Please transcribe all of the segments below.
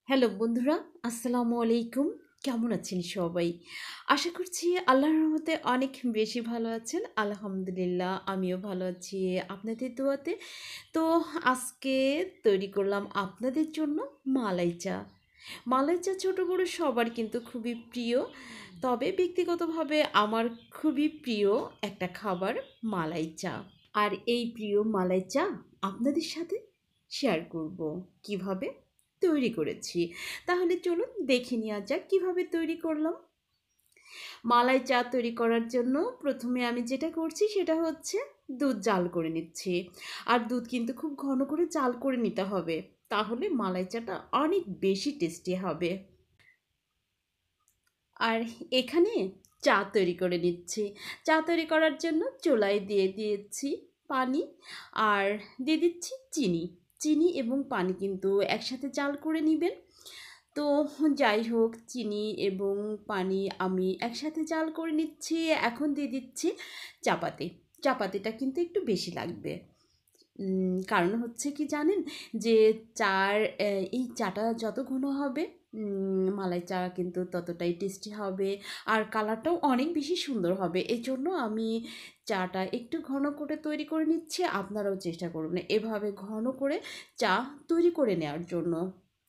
Hello বন্ধুরা, আসসালামু আলাইকুম। কেমন আছেন সবাই? আশা করছি আল্লাহর রহমতে অনেক বেশি ভালো আছেন। আলহামদুলিল্লাহ আমিও ভালো আছি আপনাদের দোয়াতে। তো আজকে তৈরি করলাম আপনাদের জন্য মালাই চা। মালাই চা ছোটো বড়ো সবার কিন্তু খুবই প্রিয়, তবে ব্যক্তিগতভাবে আমার খুবই প্রিয় একটা খাবার মালাই চা। আর এই প্রিয় মালাই চা আপনাদের সাথে শেয়ার করব কিভাবে তৈরি করেছি। তাহলে চলুন দেখে নেওয়া যাক কীভাবে তৈরি করলাম। মালাই চা তৈরি করার জন্য প্রথমে আমি যেটা করছি সেটা হচ্ছে দুধ জাল করে নিচ্ছি। আর দুধ কিন্তু খুব ঘন করে জাল করে নিতে হবে, তাহলে মালাই চাটা অনেক বেশি টেস্টি হবে। আর এখানে চা তৈরি করে নিচ্ছি। চা তৈরি করার জন্য চুলায় দিয়ে দিয়েছি পানি, আর দিয়ে দিচ্ছি চিনি। চিনি এবং পানি কিন্তু একসাথে জাল করে নেবেন। তো যাই হোক, চিনি এবং পানি আমি একসাথে জাল করে নিচ্ছি। এখন দিয়ে দিচ্ছি চাপাতি। চাপাতিটা কিন্তু একটু বেশি লাগবে। কারণ হচ্ছে কি জানেন, যে এই চাটা যত ঘন হবে মালাই চা কিন্তু ততটাই টেস্টি হবে, আর কালারটাও অনেক বেশি সুন্দর হবে। এই জন্য আমি চাটা একটু ঘন করে তৈরি করে নিচ্ছি। আপনারাও চেষ্টা করবেন এভাবে ঘন করে চা তৈরি করে নেওয়ার জন্য।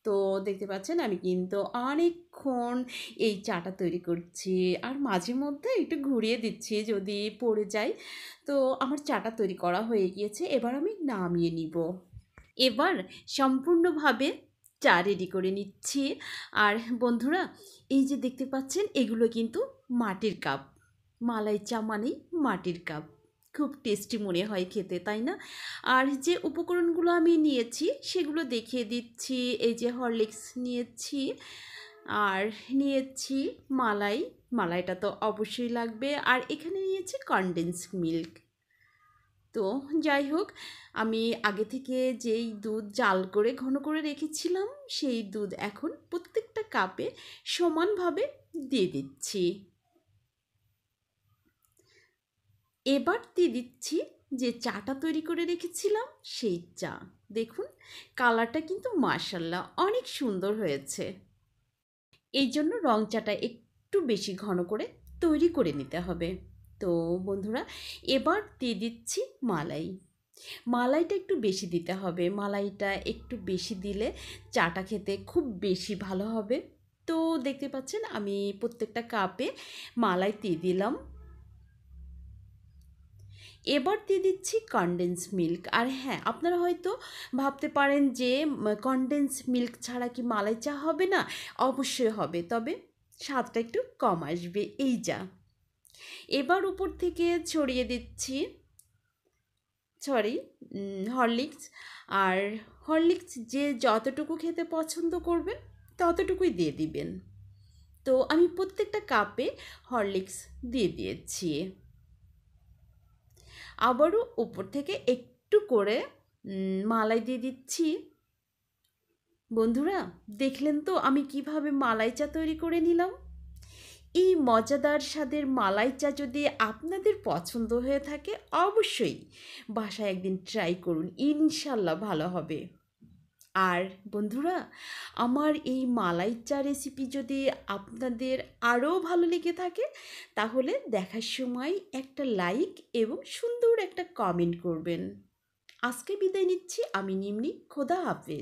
তো দেখতে পাচ্ছেন আমি কিন্তু অনেকক্ষণ এই চাটা তৈরি করছি, আর মাঝে মধ্যে একটু ঘুরিয়ে দিচ্ছি যদি পড়ে যায়। তো আমার চাটা তৈরি করা হয়ে গিয়েছে, এবার আমি নামিয়ে নিব। এবার সম্পূর্ণভাবে চা রেডি করে নিচ্ছি। আর বন্ধুরা, এই যে দেখতে পাচ্ছেন এগুলো কিন্তু মাটির কাপ। মালাই চা মানেই মাটির কাপ। খুব টেস্টি মনে হয় খেতে, তাই না? আর যে উপকরণগুলো আমি নিয়েছি সেগুলো দেখিয়ে দিচ্ছি। এই যে হরলিক্স নিয়েছি, আর নিয়েছি মালাই। মালাইটা তো অবশ্যই লাগবে। আর এখানে নিয়েছি কনডেন্স মিল্ক। তো যাই হোক, আমি আগে থেকে যেই দুধ জাল করে ঘন করে রেখেছিলাম সেই দুধ এখন প্রত্যেকটা কাপে সমানভাবে দিয়ে দিচ্ছি। এবার দিয়ে দিচ্ছি যে চাটা তৈরি করে রেখেছিলাম সেই চা। দেখুন কালারটা কিন্তু মাশাআল্লাহ অনেক সুন্দর হয়েছে। এই জন্য রং চাটা একটু বেশি ঘন করে তৈরি করে নিতে হবে। তো বন্ধুরা, এবার দিয়ে দিচ্ছি মালাই। মালাইটা একটু বেশি দিতে হবে। মালাইটা একটু বেশি দিলে চাটা খেতে খুব বেশি ভালো হবে। তো দেখতে পাচ্ছেন আমি প্রত্যেকটা কাপে মালাই দিয়ে দিলাম। এবার দিয়ে দিচ্ছি কনডেন্স মিল্ক। আর হ্যাঁ, আপনারা হয়তো ভাবতে পারেন যে কনডেন্স মিল্ক ছাড়া কি মালাই চা হবে না? অবশ্যই হবে, তবে স্বাদটা একটু কম আসবে এই যা। এবার উপর থেকে ছড়িয়ে দিচ্ছি হরলিক্স। আর হরলিক্স যে যতটুকু খেতে পছন্দ করবেন ততটুকুই দিয়ে দিবেন। তো আমি প্রত্যেকটা কাপে হরলিক্স দিয়ে দিয়েছি। আবারও উপর থেকে একটু করে মালাই দিয়ে দিচ্ছি। বন্ধুরা, দেখলেন তো আমি কিভাবে মালাই চা তৈরি করে নিলাম। এই মজাদার স্বাদের মালাই চা যদি আপনাদের পছন্দ হয়ে থাকে অবশ্যই বাসায় একদিন ট্রাই করুন, ইনশাল্লাহ ভালো হবে। আর বন্ধুরা, আমার এই মালাই চা রেসিপি যদি আপনাদের আরও ভালো লেগে থাকে তাহলে দেখার সময় একটা লাইক এবং সুন্দর একটা কমেন্ট করবেন। আজকে বিদায় নিচ্ছি আমি নিম্নি। খোদা হাফেজ।